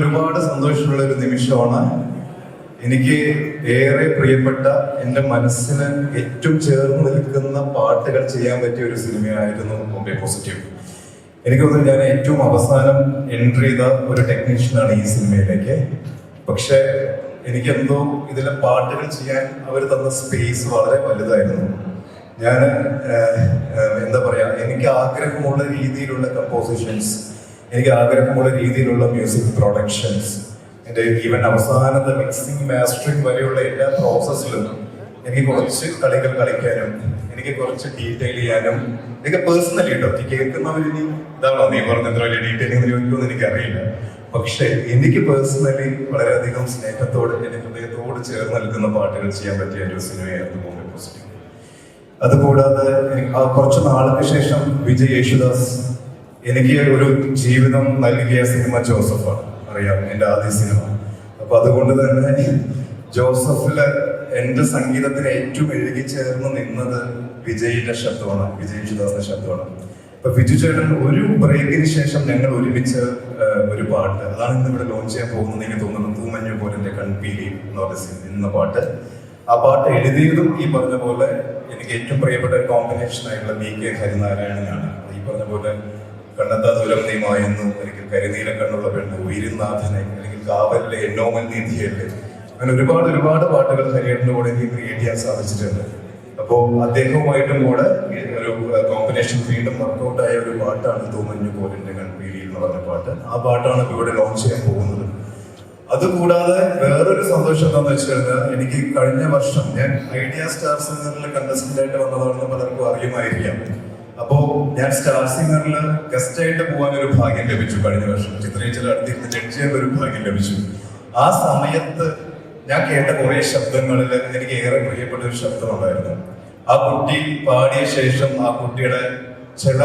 ഒരുപാട് സന്തോഷമുള്ള ഒരു നിമിഷമാണ്. എനിക്ക് ഏറെ പ്രിയപ്പെട്ട എൻ്റെ മനസ്സിന് ഏറ്റവും ചേർന്ന് നിൽക്കുന്ന പാട്ടുകൾ ചെയ്യാൻ പറ്റിയ ഒരു സിനിമയായിരുന്നു ബോംബെ പോസിറ്റീവ്. എനിക്ക് തോന്നുന്നു ഞാൻ ഏറ്റവും അവസാനം എൻട്രി ചെയ്ത ഒരു ടെക്നീഷ്യനാണ് ഈ സിനിമയിലേക്ക്. പക്ഷെ എനിക്കെന്തോ ഇതിലെ പാട്ടുകൾ ചെയ്യാൻ അവർ തന്ന സ്പേസ് വളരെ വലുതായിരുന്നു. ഞാൻ എന്താ പറയാ, എനിക്ക് ആഗ്രഹമുള്ള രീതിയിലുള്ള കമ്പോസിഷൻസ്, എനിക്ക് ആഗ്രഹമുള്ള രീതിയിലുള്ള മ്യൂസിക് പ്രൊഡക്ഷൻസ്, എൻ്റെ ഈവൻ അവസാനത്തെ മിക്സിംഗ് മാസ്റ്ററിംഗ് വരെയുള്ള എല്ലാ പ്രോസസ്സിലും എനിക്ക് കുറച്ച് കളികൾ കളിക്കാനും എനിക്ക് കുറച്ച് ഡീറ്റെയിൽ ചെയ്യാനും എനിക്ക് പേഴ്സണലി കേട്ടോ, കേൾക്കുന്നവരിനി ഇതാണോ നീ പറഞ്ഞ വലിയ ഡീറ്റെയിലിംഗ് ചോദിക്കുമെന്ന് എനിക്കറിയില്ല. പക്ഷെ എനിക്ക് പേഴ്സണലി വളരെയധികം സ്നേഹത്തോട് എൻ്റെ ഹൃദയത്തോട് ചേർന്ന് നിൽക്കുന്ന പാട്ടുകൾ ചെയ്യാൻ പറ്റിയ ഒരു സിനിമയായിരുന്നു ബോംബെ പോസിറ്റീവ്. അതുകൂടാതെ കുറച്ച് നാൾക്ക് ശേഷം വിജയ് യേശുദാസ് എനിക്ക് ഒരു ജീവിതം നൽകിയ സിനിമ ജോസഫാണ്. അറിയാം, എൻ്റെ ആദ്യ സിനിമ. അപ്പൊ അതുകൊണ്ട് തന്നെ ജോസഫില് എൻ്റെ സംഗീതത്തിന് ഏറ്റവും എഴുകി ചേർന്ന് നിന്നത് വിജയിന്റെ ശബ്ദമാണ്, വിജയ് യേശുദാസിന്റെ ശബ്ദമാണ്. അപ്പൊ വിജു ചേട്ടൻ ഒരു ബ്രേക്കിന് ശേഷം ഞങ്ങൾ ഒരുമിച്ച് ഒരു പാട്ട്, അതാണ് ഇന്ന് ഇവിടെ ലോഞ്ച് ചെയ്യാൻ പോകുന്നത് എനിക്ക് തോന്നുന്നു, തൂമഞ്ഞു പോലെ കൺപീലി എന്ന പാട്ട്. ആ പാട്ട് എഴുതിയതും ഈ പറഞ്ഞ പോലെ എനിക്ക് ഏറ്റവും പ്രിയപ്പെട്ട ഒരു കോമ്പിനേഷൻ ആയിട്ടുള്ള VK ഹരിനാരായണനാണ്. ഈ പറഞ്ഞ പോലെ കണ്ണെത്താ ദൂരം നീ മായുന്നു, അല്ലെങ്കിൽ കരിനീല കണ്ണുള്ള പെണ്ണ്, ഉയരുന്നാഥനെ, അല്ലെങ്കിൽ കാവലിലെ എന്നോമൽ നീതിയല്ലേ, അങ്ങനെ ഒരുപാട് പാട്ടുകൾ ഹരിയേട്ടൻ്റെ കൂടെ എനിക്ക് ക്രിയേറ്റ് ചെയ്യാൻ സാധിച്ചിട്ടുണ്ട്. അപ്പോൾ അദ്ദേഹവുമായിട്ടും കൂടെ ഒരു കോമ്പിനേഷൻ വീണ്ടും വർക്കൗട്ട് ആയ ഒരു പാട്ടാണ് തൂമഞ്ഞു പോലിന്റെ കൺപീലിയിൽ എന്ന് പറഞ്ഞ പാട്ട്. ആ പാട്ടാണ് ഇവിടെ ലോഞ്ച് ചെയ്യാൻ പോകുന്നത്. അതുകൂടാതെ വേറൊരു സന്തോഷം എന്താണെന്ന് വെച്ച് കഴിഞ്ഞാൽ, എനിക്ക് കഴിഞ്ഞ വർഷം ഞാൻ ഐഡിയ സ്റ്റാർ സിംഗറിൽ കണ്ടസ്റ്റന്റ് ആയിട്ട് വന്നതാണെന്ന് പലർക്കും അറിയുമായിരിക്കാം. അപ്പോ ഞാൻ സ്റ്റാർ സിംഗറിൽ ഗസ്റ്റ് ആയിട്ട് പോകാൻ ഒരു ഭാഗ്യം ലഭിച്ചു കഴിഞ്ഞ വർഷം. ചിത്രേച്ചിൽ അടുത്തിരുന്ന് ജഡ്ജ് ചെയ്യാൻ ഒരു ഭാഗ്യം ലഭിച്ചു. ആ സമയത്ത് ഞാൻ കേട്ട കുറെ ശബ്ദങ്ങളിൽ എനിക്ക് ഏറെ പ്രിയപ്പെട്ട ഒരു ശബ്ദമുണ്ടായിരുന്നു. ആ കുട്ടി പാടിയ ശേഷം ആ കുട്ടിയുടെ ചില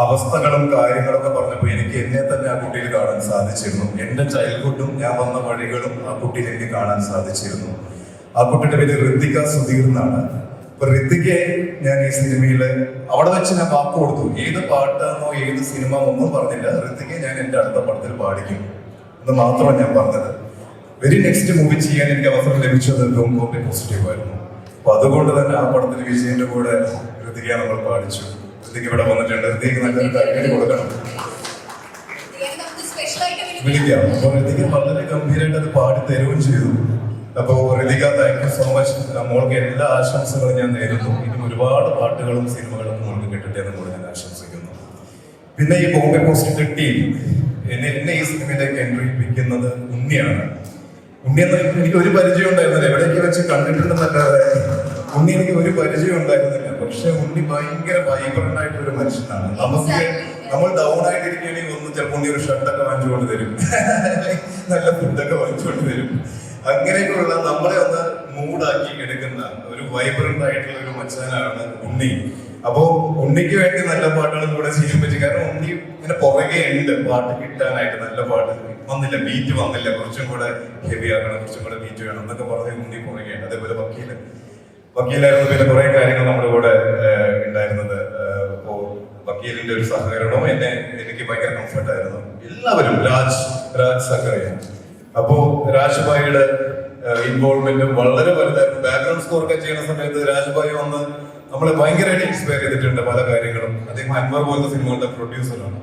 അവസ്ഥകളും കാര്യങ്ങളൊക്കെ പറഞ്ഞപ്പോൾ എനിക്ക് എന്നെ തന്നെ ആ കുട്ടിയിൽ കാണാൻ സാധിച്ചിരുന്നു. എൻ്റെ ചൈൽഡ്ഹുഡും ഞാൻ വന്ന വഴികളും ആ കുട്ടിയിൽ എനിക്ക് കാണാൻ സാധിച്ചിരുന്നു. ആ കുട്ടിയുടെ പേര് ഋതിക സുധീർ എന്നാണ്. അപ്പൊ ഋതികയെ ഞാൻ ഈ സിനിമയില് അവിടെ വെച്ച് ഞാൻ വാക്ക് കൊടുത്തു. ഏത് പാട്ടാണോ ഏത് സിനിമ ഒന്നും പറഞ്ഞില്ല, ഋതികയെ ഞാൻ എൻ്റെ അടുത്ത പടത്തിൽ പാടിക്കും എന്ന് മാത്രമാണ് ഞാൻ പറഞ്ഞത്. വെരി നെക്സ്റ്റ് മൂവി ചെയ്യാൻ എനിക്ക് അവസരം ലഭിച്ചത് ബോംബെ പോസിറ്റീവ് ആയിരുന്നു. അപ്പൊ അതുകൊണ്ട് തന്നെ ആ പടത്തിൽ വിജയന്റെ കൂടെ ഋതികയെ നമ്മൾ പാടിച്ചു. ഋതിക ഇവിടെ വന്നിട്ടുണ്ട്. ഋതികക്ക് നല്ലൊരു കൈയ്യടി കൊടുക്കണം, വിളിക്കാം. അപ്പൊ ഋതിക വളരെ ഗംഭീരമായിട്ട് അത് പാടി തരുകയും ചെയ്തു. അപ്പോ Ritika, thank you so much. മോൾക്ക് എല്ലാ ആശംസകളും ഞാൻ നേരുന്നു. ഇനി ഒരുപാട് പാട്ടുകളും സിനിമകളും മോൾക്ക് കിട്ടട്ടെ എന്ന് കൂടെ ഞാൻ ആശംസിക്കുന്നു. പിന്നെ ഈ ബോംബെ പോസിറ്റീവ് ടീം എന്നെ ഈ സിനിമയിലേക്ക് എൻട്രി പിക്കുന്നത് ഉണ്ണിയാണ്. ഉണ്ണിയെന്ന് എനിക്ക് ഒരു പരിചയം ഉണ്ടായിരുന്നില്ല, എവിടെയൊക്കെ വെച്ച് കണ്ടിട്ടുണ്ടെന്നല്ലാതെ ഉണ്ണി എനിക്ക് ഒരു പരിചയം ഉണ്ടായിരുന്നില്ല. പക്ഷെ ഉണ്ണി ഭയങ്കര വൈബ്രന്റ് ആയിട്ടൊരു മനുഷ്യനാണ്. നമ്മൾ ഡൗൺ ആയിട്ടിരിക്കുകയാണെങ്കിൽ ഒന്ന് ചിലപ്പോൾ ഉണ്ണി ഒരു ഷർട്ടൊക്കെ വാങ്ങിച്ചുകൊണ്ട് തരും, നല്ല ഫുഡൊക്കെ വാങ്ങിച്ചുകൊണ്ട് തരും. അങ്ങനെയൊക്കെയുള്ള നമ്മളെ ഒന്ന് മൂഡാക്കി എടുക്കുന്ന ഒരു വൈബ്രന്റ് ആയിട്ടുള്ള ഒരു മച്ചാനാണ് ഉണ്ണി. അപ്പോ ഉണ്ണിക്ക് വേണ്ടി നല്ല പാട്ടുകളും കൂടെ ചെയ്യാൻ പറ്റും. കാരണം ഉണ്ണി ഇങ്ങനെ പുറകെ ഉണ്ട് പാട്ട് കിട്ടാനായിട്ട്. നല്ല പാട്ട് വന്നില്ല, ബീറ്റ് വന്നില്ല, കുറച്ചും കൂടെ ഹെവി ആക്കണം, കുറച്ചും കൂടെ ബീറ്റ് വേണം എന്നൊക്കെ പറഞ്ഞ് ഉണ്ണി പുറകെ ഉണ്ട്. അതേപോലെ വക്കീലായിരുന്നു. പിന്നെ കുറെ കാര്യങ്ങൾ നമ്മുടെ കൂടെ ഉണ്ടായിരുന്നത്. അപ്പോ വക്കീലിന്റെ ഒരു സഹകരണവും എനിക്ക് ഭയങ്കര കംഫർട്ടായിരുന്നു. എല്ലാവരും രാജ് സക്കറിയ. അപ്പോ രാജ്ഭായിയുടെ ഇൻവോൾവ്മെന്റും വളരെ വലുതായിരുന്നു. ബാക്ക്ഗ്രൗണ്ട് സ്കോർ ഒക്കെ ചെയ്യുന്ന സമയത്ത് രാജ്ഭായി വന്ന് നമ്മളെ ഭയങ്കരമായിട്ട് ഇൻസ്പയർ ചെയ്തിട്ടുണ്ട് പല കാര്യങ്ങളും. അദ്ദേഹം അൻവർ പോലത്തെ സിനിമകളുടെ പ്രൊഡ്യൂസറാണ്.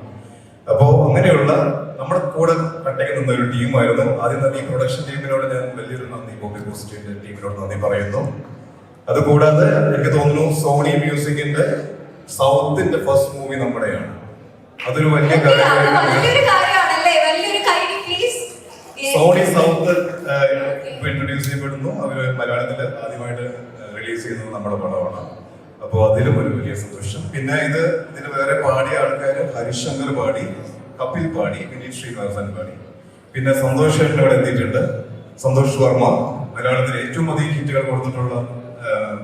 അപ്പോ അങ്ങനെയുള്ള നമ്മുടെ കൂടെ കട്ടയ്ക്ക് നിന്ന ഒരു ടീമായിരുന്നു. ആദ്യം തന്നെ ഈ പ്രൊഡക്ഷൻ ടീമിനോട് ഞാൻ വലിയൊരു നന്ദി, ബോംബെ പോസിറ്റീവിന്റെ ടീമിനോട് നന്ദി പറയുന്നു. അതുകൂടാതെ എനിക്ക് തോന്നുന്നു സോണി മ്യൂസിക്കിന്റെ സൗത്തിന്റെ ഫസ്റ്റ് മൂവി നമ്മുടെയാണ്. അതൊരു വലിയ സോണി സൗത്ത് ഇൻട്രൊഡ്യൂസ് ചെയ്യപ്പെടുന്നു. അവര് മലയാളത്തിൽ ആദ്യമായിട്ട് റിലീസ് ചെയ്യുന്നത് നമ്മുടെ പടമാണ്. അപ്പൊ അതിലും ഒരു വലിയ സന്തോഷം. പിന്നെ ഇതിന് വേറെ പാടിയ ആൾക്കാര് ഹരിശങ്കർ പാടി, കപിൽ പാടി, വിനീത് ശ്രീനിവാസൻ പാടി. പിന്നെ സന്തോഷ് ചേട്ടൻ ഇവിടെ എത്തിയിട്ടുണ്ട്. സന്തോഷ് വർമ്മ മലയാളത്തിൽ ഏറ്റവും അധികം ഹിറ്റുകൾ കൊടുത്തിട്ടുള്ള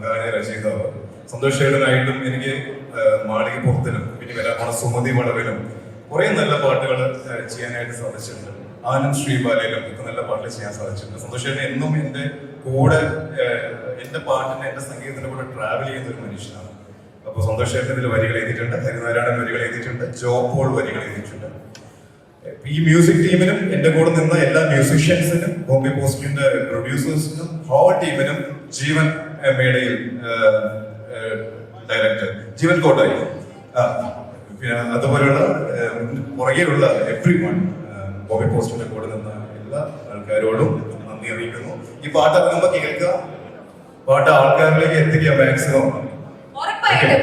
ഗാനരചയിതാവ്. സന്തോഷ് ചേട്ടനായിട്ടും എനിക്ക് മാളികപ്പുറത്തിലും പിന്നെ വരാമണ സുമതി വളവിലും കുറെ നല്ല പാട്ടുകൾ ചെയ്യാനായിട്ട് സാധിച്ചിട്ടുണ്ട്. ആനന്ദ് ശ്രീബാലയിലും ഒക്കെ നല്ല പാട്ടുകൾ ചെയ്യാൻ സാധിച്ചിട്ടുണ്ട്. സന്തോഷ് ചേട്ടൻ എന്നും എൻ്റെ കൂടെ എന്റെ പാട്ടിന് എന്റെ സംഗീതത്തിന്റെ കൂടെ ട്രാവൽ ചെയ്യുന്ന ഒരു മനുഷ്യനാണ്. അപ്പൊ സന്തോഷ് ചേട്ടൻ ഇതിൽ വരികൾ എഴുതിയിട്ടുണ്ട്, ഹരിനാരായണൻ വരികൾ എഴുതിയിട്ടുണ്ട്, ജോ പോൾ വരികൾ എഴുതിയിട്ടുണ്ട്. ഈ മ്യൂസിക് ടീമിനും എന്റെ കൂടെ നിന്ന എല്ലാ മ്യൂസിഷ്യൻസിനും ബോംബെ പോസ്റ്റിന്റെ പ്രൊഡ്യൂസേഴ്സിനും ഹോൾ ടീമിനും ജീവൻ മേടയിൽ ഡയറക്ടർ ജീവൻ കോട്ടായി പിന്നെ അതുപോലെയുള്ള പുറകെയുള്ള എവ്രി വൺ ബോംബെ പോസ്റ്റിന്റെ കൂടെ നിന്ന എല്ലാ ആൾക്കാരോടും നന്ദി അറിയിക്കുന്നു. ഈ പാട്ട് ഇറങ്ങുമ്പോൾ കേൾക്കുക, പാട്ട് ആൾക്കാരിലേക്ക് എത്തിക്കുക മാക്സിമം. ഉറപ്പായിട്ടും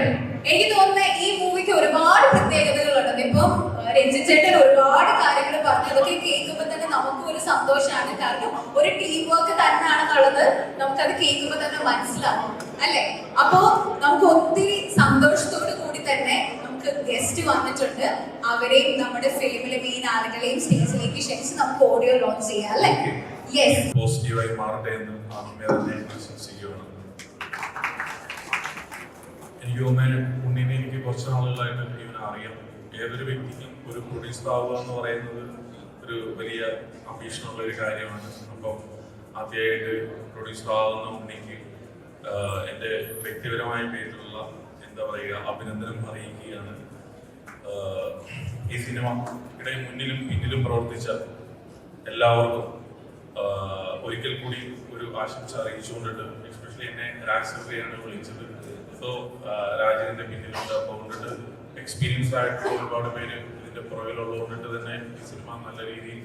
എനിക്ക് തോന്നുന്നത് ഈ മൂവിക്ക് ഒരുപാട് പ്രത്യേകതകളുണ്ട്. ഇപ്പം രഞ്ജിത് ചേട്ടൻ ഒരുപാട് കാര്യങ്ങൾ പറഞ്ഞു, അതൊക്കെ കേൾക്കുമ്പോൾ തന്നെ നമുക്ക് ഒരു സന്തോഷമാണ്. കാരണം ഒരു ടീം വർക്ക് തന്നെയാണെന്നുള്ളത് നമുക്കത് കേൾക്കുമ്പോൾ തന്നെ മനസ്സിലാവും അല്ലെ. അപ്പോ നമുക്ക് ഒത്തിരി സന്തോഷത്തോടു കൂടി തന്നെ നമുക്ക് ഗസ്റ്റ് വന്നിട്ടുണ്ട്. അവരെയും നമ്മുടെ ഫിലിമിലെ മെയിൻ ആളുകളെയും സ്റ്റേജിലേക്ക് ക്ഷണിച്ച് നമുക്ക് ഓഡിയോ ലോഞ്ച് ചെയ്യാം അല്ലെ. യെസ്, പോസിറ്റീവായി മാറട്ടെ എന്ന് ആദ്യമേ തന്നെ ആശംസിക്കുകയാണ്. എനിക്ക് തോന്നുന്നത് ഉണ്ണിനെ എനിക്ക് കുറച്ച് നാളുകളായിട്ട് ഇവനെ അറിയാം. ഏതൊരു വ്യക്തിക്കും ഒരു പ്രൊഡ്യൂസർ ആവുക എന്ന് പറയുന്നത് ഒരു വലിയ അംബീഷനുള്ള ഒരു കാര്യമാണ്. അപ്പം ആദ്യമായിട്ട് പ്രൊഡ്യൂസർ ആവുന്ന ഉണ്ണിക്ക് എൻ്റെ വ്യക്തിപരമായ പേരിലുള്ള എന്താ പറയുക അഭിനന്ദനം അറിയിക്കുകയാണ്. ഈ സിനിമയുടെ മുന്നിലും പിന്നിലും പ്രവർത്തിച്ച എല്ലാവർക്കും ഒരിക്കൽ കൂടി ഒരു ആശംസ അറിയിച്ചുകൊണ്ടിട്ട്, എസ്പെഷ്യലി എന്നെ രാജസഭയാണ് വിളിച്ചത്. സോ രാജന്റെ പിന്നിലുണ്ട്. അപ്പോൾ കൊണ്ടിട്ട് എക്സ്പീരിയൻസ് ആയിട്ട് ഒരുപാട് പേര് ഇതിന്റെ പുറകിലുള്ളതുകൊണ്ടിട്ട് തന്നെ ഈ സിനിമ നല്ല രീതിയിൽ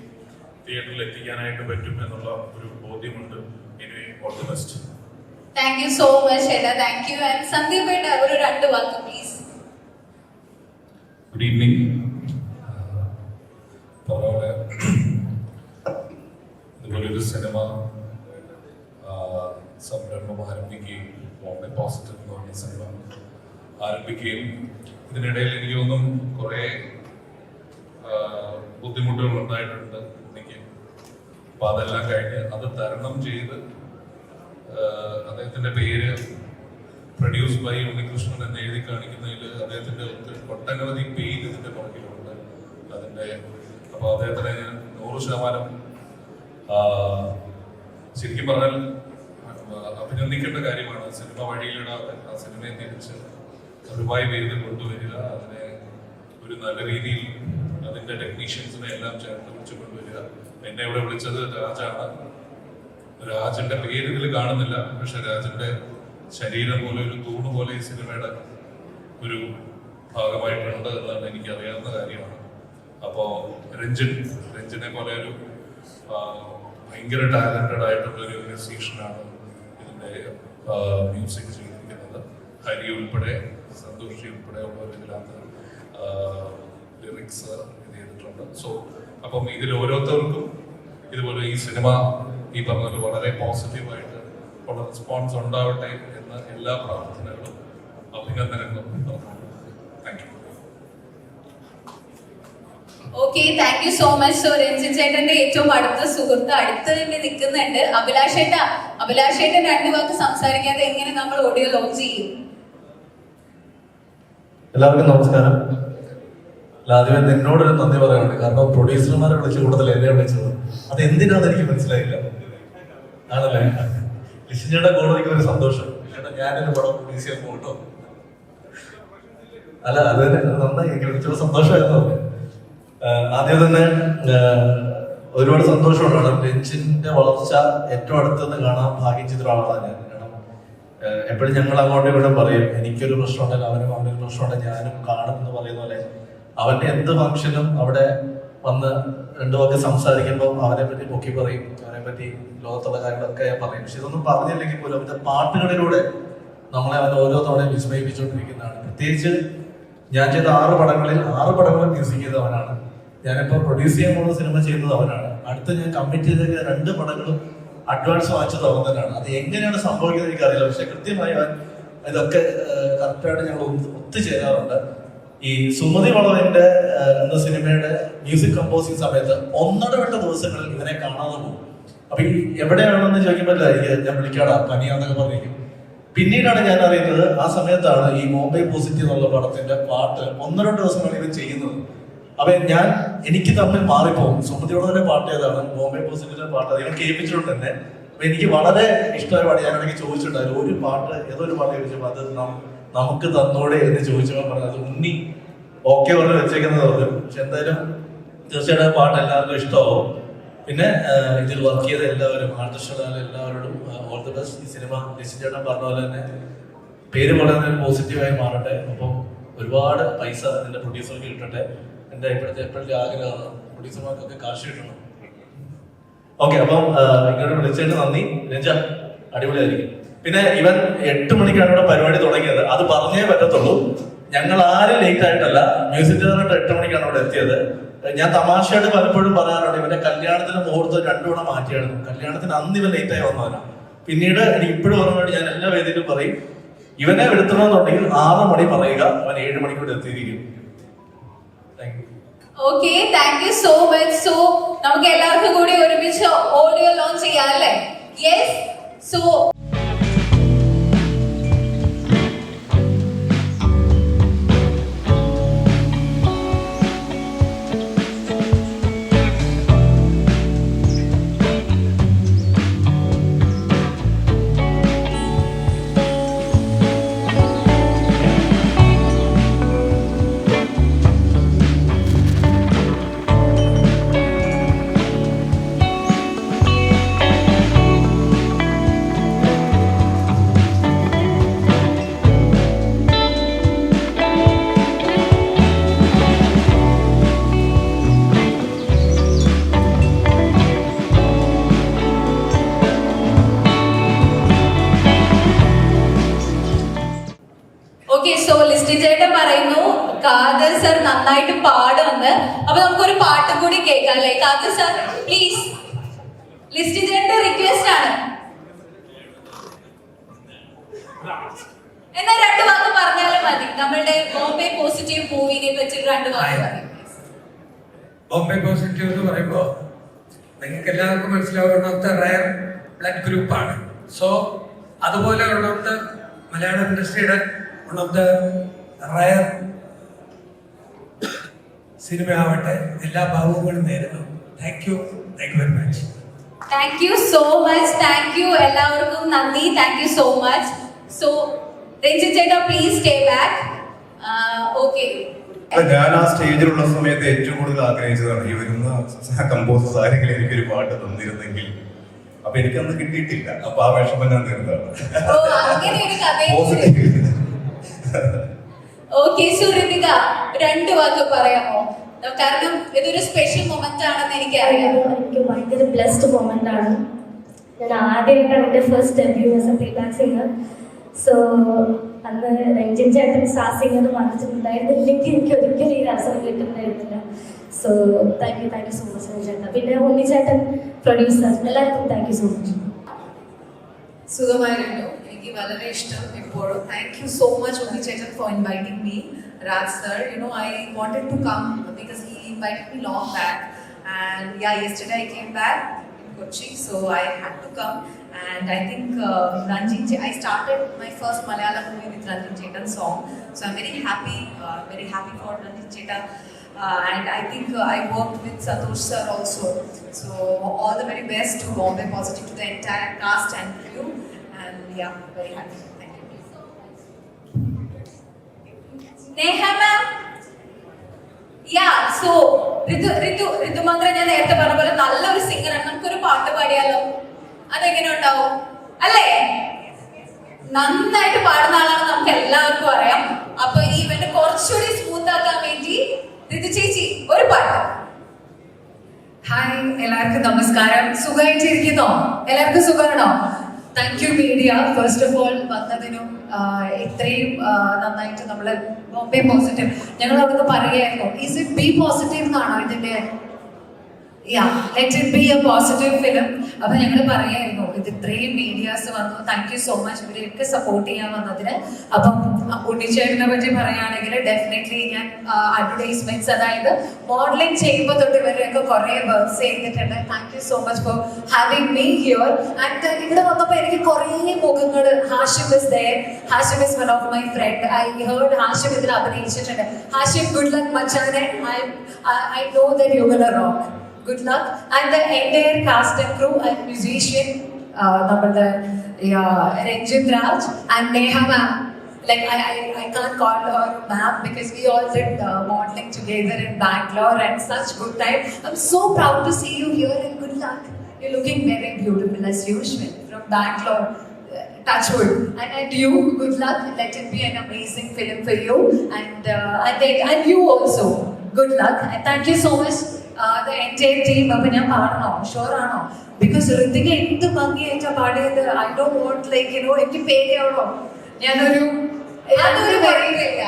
തിയേറ്ററിൽ എത്തിക്കാനായിട്ട് പറ്റും എന്നുള്ള ഒരു ബോധ്യമുണ്ട്. ഇനി all the best. Thank you so much ഏട്ടാ. Thank you. ആൻഡ് സന്ദീപ് ഏട്ടാ ഒരു 2 വാക്ക് പ്ലീസ്. Good evening. ഇതുപോലൊരു സിനിമ സംരംഭം ആരംഭിക്കുകയും ബോംബെ പോസിറ്റീവ് എന്ന് പറഞ്ഞ സിനിമ ആരംഭിക്കുകയും ഇതിനിടയിൽ എനിക്കൊന്നും കുറേ ബുദ്ധിമുട്ടുകൾ ഉണ്ടായിട്ടുണ്ട് എനിക്ക്. അപ്പൊ അതെല്ലാം കഴിഞ്ഞ് അത് തരണം ചെയ്ത് അദ്ദേഹത്തിന്റെ പേര് പ്രൊഡ്യൂസ് ബൈ ഉണ്ണികൃഷ്ണൻ എന്ന് എഴുതി കാണിക്കുന്നതിൽ അദ്ദേഹത്തിന്റെ ഒട്ടനവധി പേര് ഇതിന്റെ പുറകിലുണ്ട്. അതിന്റെ അപ്പൊ അദ്ദേഹത്തിനെ ഞാൻ 100% ശരിക്കും പറഞ്ഞാൽ അഭിനന്ദിക്കേണ്ട കാര്യമാണ്. സിനിമ വഴിയിലിടാതെ ആ സിനിമയെ തിരിച്ച് ഒരുപാട് പേര് കൊണ്ടുവരിക, അതിനെ ഒരു നല്ല രീതിയിൽ അതിന്റെ ടെക്നീഷ്യൻസിനെ എല്ലാം ചേർത്ത് വിളിച്ച് കൊണ്ടുവരിക. എന്നെ ഇവിടെ വിളിച്ചത് രാജാണ്. രാജന്റെ പേര് ഇതിൽ കാണുന്നില്ല, പക്ഷെ രാജന്റെ ശരീരം പോലെ ഒരു തൂണ് പോലെ ഈ സിനിമയുടെ ഒരു ഭാഗമായിട്ടുണ്ട് എന്നാണ് എനിക്ക് അറിയാവുന്ന കാര്യമാണ്. അപ്പോ രഞ്ജിനെ പോലെ ഒരു ഭയങ്കര ടാലന്റഡ് ആയിട്ടുള്ള ഒരു മ്യൂസീഷ്യനാണ് ഇതിന്റെ മ്യൂസിക് ചെയ്തിരിക്കുന്നത്. ഹരി ഉൾപ്പെടെ സന്തോഷി ഉൾപ്പെടെ ഉള്ളവരില്ലാത്ത ലിറിക്സ് ഇത് ചെയ്തിട്ടുണ്ട്. സോ അപ്പം ഇതിൽ ഓരോരുത്തർക്കും ഇതുപോലെ ഈ സിനിമ ഈ പറഞ്ഞത് വളരെ പോസിറ്റീവായിട്ട് ഉള്ള റെസ്പോൺസ് ഉണ്ടാവട്ടെ എന്ന് എല്ലാ പ്രാർത്ഥനകളും അഭിനന്ദനങ്ങളും പറഞ്ഞു. Thank you. Okay, thank you so much. So Ranjith ചേട്ടന്റെ ഏറ്റവും അടുത്ത സുഹൃത്ത് അടുത്ത് തന്നെ നിൽക്കുന്നുണ്ട്, അഭിലാഷേട്ടൻ 2 വാക്ക് സംസാരിക്കാതെ എങ്ങനെ നമ്മൾ ഓഡിയോ ലോഞ്ച് ചെയ്യും? എല്ലാവർക്കും നമസ്കാരം. ആദ്യമേ നിന്നോടൊരു നന്ദി പറയാനുണ്ട്. കാരണം പ്രൊഡ്യൂസർമാരെ വിളിച്ച് കൂടുതൽ എന്നെ വിളിച്ചത് അത് എന്തിനാന്ന് എനിക്ക് മനസ്സിലായില്ല. ആണല്ലേ, ലിഷിനയുടെ കൂടെ നിൽക്കുന്ന ഒരു സന്തോഷം. ഞാനൊരു പടം പ്രൊഡ്യൂസ് ചെയ്യാൻ പോകട്ടോ. അല്ല, അത് തന്നെ നന്നായി, എനിക്ക് വിളിച്ചത് സന്തോഷമായിരുന്നു. ആദ്യം തന്നെ ഒരുപാട് സന്തോഷമുണ്ട്. കാരണം രഞ്ജിന്റെ വളർച്ച ഏറ്റവും അടുത്തുനിന്ന് കാണാൻ ഭാഗ്യം ചെയ്ത ഒരാളാണ് ഞാൻ. കാരണം എപ്പോഴും ഞങ്ങൾ അങ്ങോട്ടും ഇവിടെ പറയും, എനിക്കൊരു പ്രശ്നമുണ്ടെങ്കിൽ അവനൊരു പ്രശ്നമുണ്ടെങ്കിൽ ഞാനും കാണും എന്ന് പറയുന്ന പോലെ അവന്റെ എന്ത് ഫംഗ്ഷനും അവിടെ വന്ന് 2 വാക്ക് സംസാരിക്കുമ്പോൾ അവനെ പറ്റി പൊക്കി പറയും, അവനെ പറ്റി ലോകത്തുള്ള കാര്യങ്ങളൊക്കെ പറയും. പക്ഷെ ഇതൊന്നും പറഞ്ഞില്ലെങ്കിൽ പോലും അവന്റെ പാട്ടുകളിലൂടെ നമ്മളെ അവൻ ഓരോ തവണയും വിസ്മയിപ്പിച്ചുകൊണ്ടിരിക്കുന്നതാണ്. പ്രത്യേകിച്ച് ഞാൻ ചെയ്ത 6 പടങ്ങളും മ്യൂസിക് ചെയ്ത അവനാണ്. ഞാനിപ്പോ പ്രൊഡ്യൂസ് ചെയ്യാൻ പോകുന്ന സിനിമ ചെയ്യുന്നത് അവനാണ്. അടുത്ത് ഞാൻ കമ്മിറ്റ് ചെയ്ത 2 പടങ്ങളും അഡ്വാൻസ് വാങ്ങിച്ചത് അവൻ തന്നെയാണ്. അത് എങ്ങനെയാണ് സംഭവിക്കുന്നത് എനിക്കറിയില്ല, പക്ഷെ കൃത്യമായി അവൻ ഇതൊക്കെ കറക്റ്റായിട്ട് ഞങ്ങൾ ഒത്തുചേരാറുണ്ട്. ഈ സുമതി വളവിന്റെ എന്ന സിനിമയുടെ മ്യൂസിക് കമ്പോസിങ് സമയത്ത് 1.5 ദിവസങ്ങളിൽ ഇവനെ കാണാതെ പോകും. അപ്പൊ ഈ എവിടെയാണെന്ന് ചോദിക്കുമ്പോൾ ഞാൻ വിളിക്കാടാ പനിയാന്നൊക്കെ പറഞ്ഞിരിക്കും. പിന്നീടാണ് ഞാൻ അറിയുന്നത് ആ സമയത്താണ് ഈ ബോംബെ പോസിറ്റീവ് എന്നുള്ള പടത്തിന്റെ പാട്ട് 1-2 ദിവസമാണ് ഇവൻ ചെയ്യുന്നത്. അപ്പൊ എനിക്ക് തമ്മിൽ മാറിപ്പോകും. സുമതിയോടെ പാട്ട് ഏതാണ്, ബോംബെ പോസിറ്റീവിന്റെ പാട്ട് അതിനെ കേൾപ്പിച്ചിട്ടുണ്ട് തന്നെ. അപ്പൊ എനിക്ക് വളരെ ഇഷ്ടമായ പാട്ട് ഞാൻ എനിക്ക് ചോദിച്ചിട്ടുണ്ടായിരുന്നു. ഏതൊരു പാട്ട് ചോദിച്ചപ്പോൾ അത് നമുക്ക് തന്നോടെ എന്ന് ചോദിച്ചപ്പോൾ പറഞ്ഞത് അത് ഉണ്ണി ഓക്കെ പറഞ്ഞ് വെച്ചേക്കുന്നത് പറഞ്ഞു. പക്ഷെ എന്തായാലും തീർച്ചയായിട്ടും പാട്ട് എല്ലാവർക്കും ഇഷ്ടമാവും. പിന്നെ ഇതിൽ വർക്ക് ചെയ്ത എല്ലാവരും ആർട്ടിസ്റ്റുകളായാലും എല്ലാവരോടും ഓൾ ദി ബെസ്റ്റ്. ഈ സിനിമ ലിസിൻ ചേട്ടൻ പറഞ്ഞ പോലെ തന്നെ പേര് വളരെ പോസിറ്റീവായി മാറട്ടെ. അപ്പം ഒരുപാട് പൈസ ഇതിന്റെ പ്രൊഡ്യൂസർക്ക് കിട്ടട്ടെ. എൻ്റെ എപ്പോഴത്തെ ആഗ്രഹമാണ് പ്രൊഡ്യൂസർമാർക്കൊക്കെ കാശ് കിട്ടണം. ഓക്കെ, അപ്പം ഇങ്ങോട്ട് വിളിച്ചതിന് നന്ദി. രഞ്ജ, അടിപൊളിയായിരിക്കും. പിന്നെ ഇവൻ 8 മണിക്കാണ് ഇവിടെ പരിപാടി തുടങ്ങിയത്. അത് പറഞ്ഞേ പറ്റത്തുള്ളൂ. ഞങ്ങൾ ആരും ലേറ്റ് ആയിട്ടല്ല, മ്യൂസിക് ഡയറക്ടർ 8 മണിക്കാണ് ഇവിടെ എത്തിയത്. ഞാൻ തമാശയായിട്ട് പലപ്പോഴും പറയാറുണ്ട്, ഇവന്റെ കല്യാണത്തിന് മുഹൂർത്തം 2 തവണ മാറ്റിയായിരുന്നു. കല്യാണത്തിന് അന്ന് ഇവൻ ലേറ്റ് ആയി വന്നവനാണ്. പിന്നീട് എനിക്ക് ഇപ്പോഴും ഓർമ്മയുണ്ട്, ഞാൻ എല്ലാ വേദിയിലും പറയും, ഇവനെ എടുത്തണമെന്നുണ്ടെങ്കിൽ 6 മണി പറയുക, അവൻ 7 മണിക്ക് ഇവിടെ എത്തിയിരിക്കും. Thank you. Okay, thank you so much. So നമുക്ക് എല്ലാവർക്കും കൂടി ഒരുമിച്ച് ഓഡിയോ ലോഞ്ച് ചെയ്യാം അല്ലേ? യെസ്. സോ ഓക്കെ, സോ ലിസ്റ്റി ചേട്ടൻ പറയുന്നു കാദർ സർ നന്നായിട്ട് പാടുമെന്ന്. അപ്പൊ നമുക്കൊരു പാട്ടും കൂടി കേൾക്കാം അല്ലേ? കാദർ സർ പ്ലീസ്, ലിസ്റ്റി ചേട്ടന്റെ റിക്വസ്റ്റ് ആണ്. എന്നാ 2 വാക്ക് പറഞ്ഞാലും മതി. നമ്മളുടെ ബോംബെ പോസിറ്റീവ് മൂവിനെ പറ്റി 2 വാക്ക് പറയും. ബോംബെ പോസിറ്റീവ് എന്ന് പറയുമ്പോൾ നിങ്ങൾക്ക് എല്ലാവർക്കും മനസ്സിലാവുന്നത് റയർ ബ്ലഡ് ഗ്രൂപ്പാണ്. സോ അതുപോലെ ഉള്ളത് മലയാളം ഇൻഡസ്ട്രിയുടെ വൺ ഓഫ് ദ റയർ സിനിമ ആവട്ടെ. എല്ലാ ഭാവങ്ങളും നേരുന്നു. Thank you very much. Thank you so much. Thank you എല്ലാവർക്കും നന്ദി. Thank you so much. So Ranjith ചേട്ടാ പ്ലീസ് സ്റ്റേ ബാക്ക്. ഓക്കെ, ഞാൻ ആ സ്റ്റേജിലുള്ള സമയത്ത് ഏറ്റവും കൂടുതൽ ആഗ്രഹിച്ചതാണ് ഈ വരുന്ന കമ്പോസേഴ്സ് ആരെങ്കിലും എനിക്കൊരു പാട്ട് തന്നിരുന്നെങ്കിൽ. അപ്പൊ എനിക്കന്ന് കിട്ടിയിട്ടില്ല. അപ്പൊ ആ വിഷമം ഞാൻ തീർന്നതാണ്. ഓ അങ്ങനെ ഒരു കഥ. ഓക്കെ, സുഹൃത്തിക 2 വാക്ക് പറയാമോ? കാരണം ഇതൊരു സ്പെഷ്യൽ മൊമെന്റ് ആണെന്ന് എനിക്കറിയാം. എനിക്ക് ഭയങ്കര ബ്ലെസ്ഡ് മൊമെന്റ് ആണ്. ഞാൻ ആദ്യമായിട്ടാണ് എൻ്റെ first debut as A playback singer. So അന്ന് രഞ്ജിൻ ചേട്ടൻ സ്റ്റാർ സിംഗർ വന്നിട്ടുണ്ടായിരുന്നില്ലെങ്കിൽ എനിക്ക് ഒരിക്കലും ഈ അവസരം കിട്ടുന്നുണ്ടായിരുന്നില്ല. So thank you so much Ranjin ചേട്ടൻ. പിന്നെ ഉണ്ണിച്ചേട്ടൻ പ്രൊഡ്യൂസർ, എല്ലാവർക്കും താങ്ക് യു സോ മച്ച്. സുഖമായിരുന്നു. എനിക്ക് വളരെ ഇഷ്ടം എപ്പോഴും. Thank you so much Unni ചേട്ടൻ for inviting me. Raj sir, you know, I wanted to come because he invited me long back, and yeah, yesterday I came back in Kochi, so I had to come. And I think I started my first Malayalam movie with Ranjin Chetan's song, so I'm very happy for Ranjin Chetan. And I think I worked with Santosh sir also. So all the very best to Bombay Positive, to the entire cast and crew, and yeah, very happy. Thank you. Neha ma'am, yeah so ഋതുമന്ത്രൻ ഞാൻ നേരത്തെ പറഞ്ഞ പോലെ നല്ലൊരു സിംഗറാണ്. നമുക്കൊരു പാട്ട് പാടിയാലോ? അതെങ്ങനെ ഉണ്ടാവും അല്ലേ? നന്നായിട്ട് പാടുന്ന ആളാണ്, നമുക്ക് എല്ലാവർക്കും അറിയാം. അപ്പൊ ഈ ഇവന്റ് കുറച്ചുകൂടി സ്മൂത്ത് ആക്കാൻ വേണ്ടി ഋതു ചേച്ചി ഒരു പാട്ട്. ഹായ്, എല്ലാവർക്കും നമസ്കാരം. സുഖമായിട്ടിരിക്കുന്നോ? എല്ലാവർക്കും സുഖമാണോ? Thank you media, first of all വന്നതിനും ഇത്രയും നന്നായിട്ട് നമ്മള് ബോംബെ പോസിറ്റീവ് ഞങ്ങൾ അവിടുന്ന് പറയുകയായിരുന്നു. ഈസ് ഇറ്റ് ബി പോസിറ്റീവ് എന്നാണോ ഇതിന്റെ? Let it be A positive film. അപ്പൊ ഞങ്ങൾ പറയായിരുന്നു ഇത് ഇത്രയും മീഡിയാസ് വന്നു. താങ്ക് യു സോ മച്ച് ഇവരെയൊക്കെ സപ്പോർട്ട് ചെയ്യാൻ വന്നതിന്. അപ്പം ഉണ്ണിച്ചേട്ടനെ പറ്റി പറയുകയാണെങ്കിൽ ഡെഫിനറ്റ്ലി ഞാൻ അഡ്വർടൈസ്മെന്റ്സ്, അതായത് മോഡലിംഗ് ചെയ്യുമ്പോൾ തൊട്ട് ഇവരെയൊക്കെ കുറെ വർക്ക്സ് ചെയ്തിട്ടുണ്ട്. Thank you so much for having me here. And ഇവിടെ വന്നപ്പോൾ എനിക്ക് കുറേ മുഖങ്ങൾ, Hashim is there. Hashim is one of my friend. I heard Hashim ഇതിൽ അഭിനയിച്ചിട്ടുണ്ട്. ഹാഷിം, ഗുഡ് ലക്ക് മച്ചാനെ. I know that you're gonna rock. Good luck. And the entire cast and crew and musician, നമ്മുടെ Ranjith Raj and Neha ma'am. like I can't call her ma'am because we all did modeling together in Bangalore and such good time. I'm so proud to see you here and good luck. You're looking very beautiful as usual from Bangalore. Touchwood. And you, good luck. Let it be an amazing film for you. And you also, good luck. And thank you so much, the entire team. Appo ഞാൻ പാടണോ? Sure ആണോ? Because Ritika എന്ത് ഭംഗിയായിട്ടാ പാടിയത്. I don't want like, you know, എനിക്ക് പേടിയാവണോ? ഞാനൊരു അതൊരു കുഴപ്പമില്ല.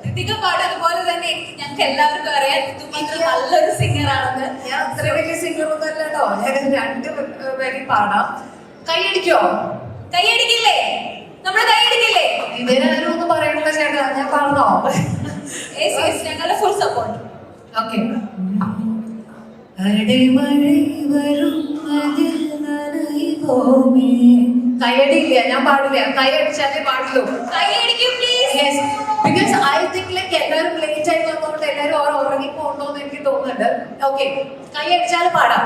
ഋതിക പാടുന്നത് പോലെ തന്നെ ഞങ്ങൾക്ക് എല്ലാവർക്കും അറിയാം ഋതുമാത്ര നല്ലൊരു സിംഗർ ആണെന്ന്. ഞാൻ അത്ര വലിയ സിംഗർ ഒന്നും അല്ലട്ടോ. ഞാൻ 2 വരി പാടാം. കൈയടിക്കോ? കൈയടിക്കില്ലേ? നമ്മള് കൈയടിക്കില്ലേ? ഇവരാരും ഒന്നും പറയണില്ല ചേട്ടാ. ഞാൻ പാടണോ? ഞങ്ങളുടെ ഫുൾ സപ്പോർട്ട്. ഓക്കെ. അടിമഴை വരും അതിൽ നനയുമേ. കൈയടിയില്ല, ഞാൻ പാടില്ല. കൈയടിച്ചാലേ പാടുള്ളൂ. കൈയടിക്കും please. Yes, because I think like എല്ലാവരും ലേറ്റ് ആയി വന്നോണ്ട് എല്ലാവരും ഉറങ്ങി പോകണ്ടോന്ന് എനിക്ക് തോന്നുന്നുണ്ട്. ഓക്കെ, കൈയടിച്ചാൽ പാടാം.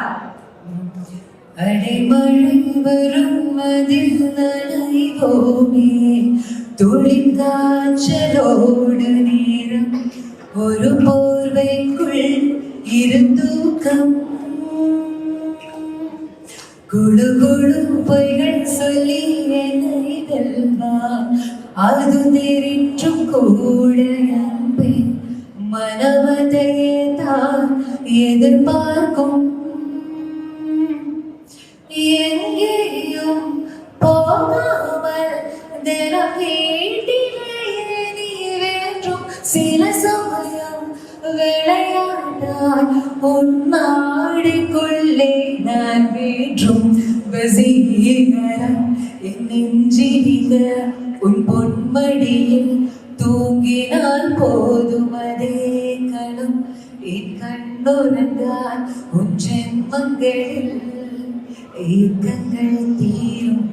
അടിമഴை വരും അതിൽ നനയുമേ തുളിക്കാച്ചലോട് നേരം ഒരു പോർവൈക്കുൾ ഇരുതൂക്കം കുളുകുളു പൊയ്കൾ சொல்லி என்னை வெல்வான் அது தெரிற்றும் கூட அன்பே மனமதையே தான் எதிர்பார்க்கும் எங்கேயும் போகாமல் தினம் வீட்டிலேயே நீ வேண்டும் சில சமயம் விளையாடாய் உன்னாடிக்குள்ளே நான் வேண்டும் வசீகரம் என் நெஞ்சினிக உன் பொன்மடியில் தூங்கினால் போதும் அதே கணம் என் கண்ணுறங்கான் உன் ஜென்மங்களில் ஏக்கங்கள் தீரும்.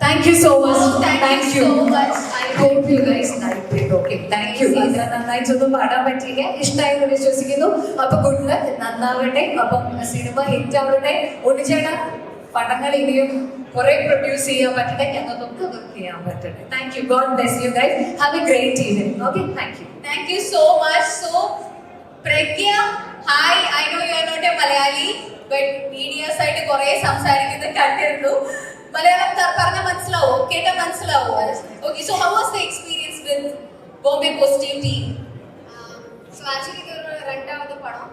Thank you so much. Thank you so much. I hope you guys liked it. Okay, thank you. ഇത് നന്നായിട്ടൊന്നും പാടാൻ പറ്റിയില്ല. ഇഷ്ടമായെന്ന് വിശ്വസിക്കുന്നു. അപ്പൊ ഗുഡ് ലക്ക്, നന്നാവട്ടെ. അപ്പം സിനിമ ഹിറ്റ് ആവട്ടെ. ഉണ്ണിച്ചേട്ടാ, പടങ്ങൾ ഇനിയും കുറെ പ്രൊഡ്യൂസ് ചെയ്യാൻ പറ്റട്ടെ. ഞങ്ങൾക്കൊക്കെ വർക്ക് ചെയ്യാൻ പറ്റട്ടെ. Thank you. God bless you guys. Have a great evening. Okay, thank you. Thank you so much. So, Pragya, hi. I know you are not a Malayali, but media side കുറെ സംസാരിക്കുന്നത് കണ്ടിരുന്നു. മലയാളം പറഞ്ഞാൽ മനസ്സിലാവോ? കേട്ടാ മനസ്സിലാവോ? Okay, so how was the experience with Bombay Positive team? So actually இது ஒரு ரெண்டாவது படம்.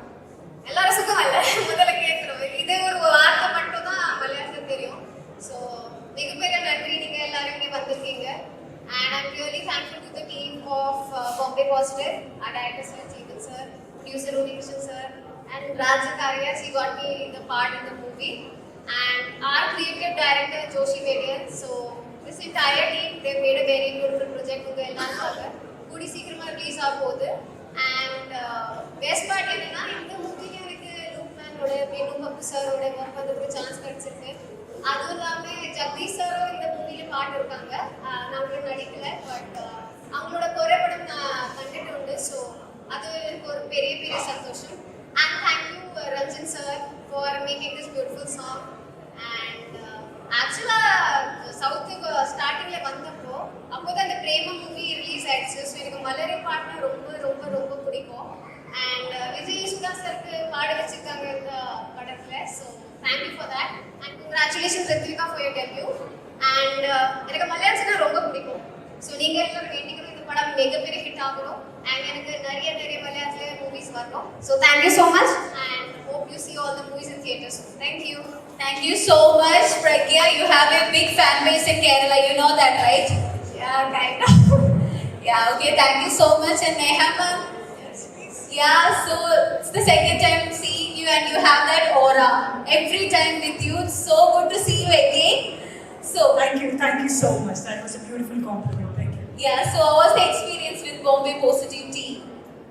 எல்லாரும் சுத்தமல்ல முதல்ல கேட்கிறோம். இது ஒரு வார்த்தை மட்டும் தான் மலையாளத்துக்கு தெரியும். So மிகப்பெரிய நன்றி, நீங்க எல்லாரும் இங்க வந்திருக்கீங்க. And I'm really thankful to the team of Bombay Positive, our director sir, Jeevan sir, producer Unnikrishnan sir, and Raj Zakaria. He got me the part in the movie. And our creative director Joshi Vedian. So this entire team, they made a very beautiful project. உங்க எல்லாருக்காக கூடி சீக்கிரமா release ஆக போகுது. And best part என்னன்னா இந்த மூவில எனக்கு லூக்மேனோட மீனு பப்பு சாரோட ஒர்க் பண்றதுக்கு சான்ஸ் கிடைச்சிருக்கு. அதுவும் இல்லாம ஜெகதீஷ் சாரும் இந்த மூவில பாட்டு இருக்காங்க. நம்மளோட நடிக்கல, பட் அவங்களோட குறைபடம் நான் கண்டுட்டு உண்டு. ஸோ அது எனக்கு ஒரு பெரிய பெரிய சந்தோஷம். And thank you Ranjan sir for making this beautiful song. And actually சவுத்துக்கு ஸ்டார்டிங்ல வந்தப்போ அப்போதான் அந்த பிரேம மூவி ரிலீஸ் ஆயிடுச்சு. ஸோ எனக்கு மலரை பாட்டுனா ரொம்ப ரொம்ப ரொம்ப பிடிக்கும். அண்ட் விஜய் சுதா சருக்கு பாட வச்சிருக்காங்க இந்த படத்துல. So thank you for that. And congratulation Rithvika for your debut. And எனக்கு மலையாளம்னா ரொம்ப பிடிக்கும். ஸோ நீங்கள் எல்லாரும் வேண்டிக்கணும் இந்த படம் மிகப்பெரிய ஹிட் ஆகணும். அண்ட் எனக்கு நிறைய நிறைய மலையாளத்துல மூவிஸ் வரணும். So thank you so much. And hope you see all the movies in theaters. Thank you. Thank you so much, Pragya. You have a big fan base in Kerala. You know that, right? Yeah, kind of. Yeah. Okay. Thank you so much, and Neha ma'am. Yes, please. Yeah. So it's the second time seeing you, and you have that aura every time with you. It's so good to see you again. So Thank you so much. That was a beautiful compliment. Thank you. yeah. So how was the experience with Bombay Positive team?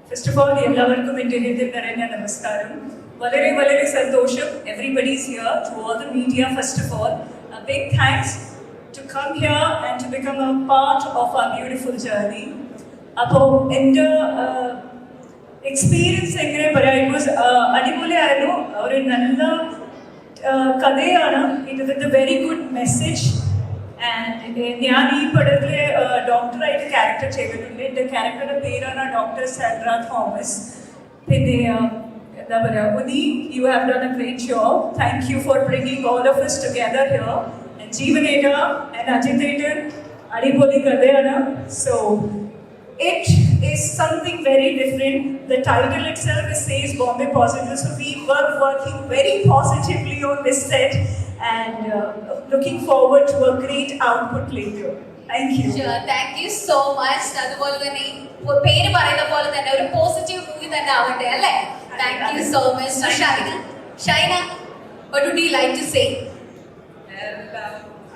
First of all, എല്ലാവർക്കും എൻ്റെ ഹൃദയം നിറഞ്ഞ നമസ്കാരം. വളരെ വളരെ സന്തോഷം. Everybody is here. To all the media, first of all, a big thanks to come here and to become a part of our beautiful journey. അപ്പോൾ എൻ്റെ എക്സ്പീരിയൻസ് എങ്ങനെ പറയാം, ഇറ്റ് വാസ് അടിപൊളിയായിരുന്നു. ഒരു നല്ല കഥയാണ്. ഇത് with a very good message. And ഞാൻ ഈ പടത്തിലെ ഡോക്ടറായിട്ട് ക്യാരക്ടർ ചെയ്തിട്ടുണ്ട്. എൻ്റെ ക്യാരക്ടറുടെ പേരാണ് ഡോക്ടർ സാൻഡ്ര തോമസ്. പിന്നെ എന്താ പറയുക, Unni, you have done a great job. Thank you for bringing all of us together here. And ജീവനേട്ട and അജിതേട്ടൻ അടിപൊളി കഥയാണ്. So it is something very different. The title itself says Bombay Positive. So we were working very positively on this set and looking forward to a great output later. Thank you. Thank you so much. അതുപോലെ തന്നെ ഈ പേര് പറയുന്ന പോലെ തന്നെ ഒരു positive movie തന്നെ ആവട്ടെ അല്ലേ? Thank you so much. Shaina, what would you like to say?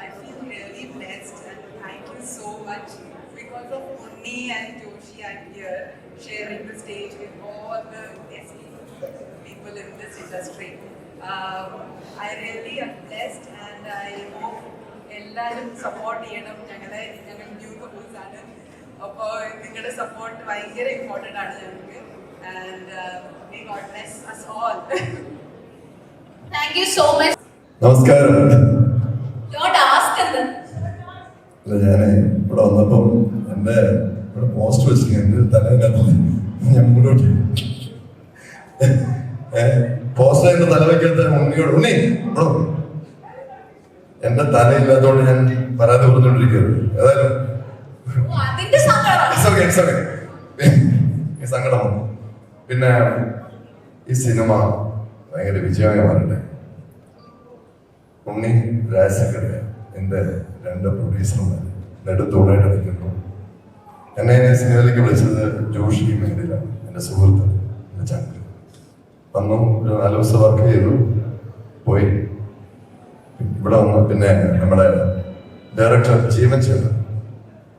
I feel really blessed and thank you so much. Because of Unni and Joshi, I'm here sharing the stage with all the esteemed people in this industry. I really am blessed and I hope എല്ലാവരും support ചെയ്യണം. ഞങ്ങൾ new couples ആണ്, അപ്പോൾ നിങ്ങളുടെ support ഭയങ്കര important ആണ് ഞങ്ങൾക്ക്. And may God bless us all. Thank you so much. നമസ്കാരം. Don't ask them. ഞാൻ ഇവിടെ വന്നപ്പം എൻ്റെ ഇവിടെ പോസ്റ്റ് വെച്ചിരിക്കുന്നത് തലയിനകത്ത് ഞാൻ മുന്നോട്ട് പോസ്റ്റ് എൻ്റെ തല വയ്ക്കാത്ത ഉണ്ണിയോട് ഉണ്ണി ഇവിടെ എന്റെ തലയില്ലാത്തതുകൊണ്ട് ഞാൻ പരാതി പറഞ്ഞുകൊണ്ടിരിക്കുന്നത്. ഏതായാലും അതിന്റെ സങ്കടം വന്നു. പിന്നെ ഈ സിനിമ ഭയങ്കര വിജയമായി മാറട്ടെ. ഉണ്ണി, രാജശേഖര, എൻ്റെ 2 പ്രൊഡ്യൂസർമാർ നെടുത്തൂണായിട്ട് നിൽക്കുന്നു. എന്നെ സിനിമയിലേക്ക് വിളിച്ചത് ജോഷി മേഖലയിലാണ്, എൻ്റെ സുഹൃത്ത്, എൻ്റെ ചങ്ക്. വന്നു, ഒരു 4 ദിവസം വർക്ക് ചെയ്തു, പോയി. ഇവിടെ വന്നു പിന്നെ നമ്മുടെ ഡയറക്ടർ ജീവൻ ചേട്ടൻ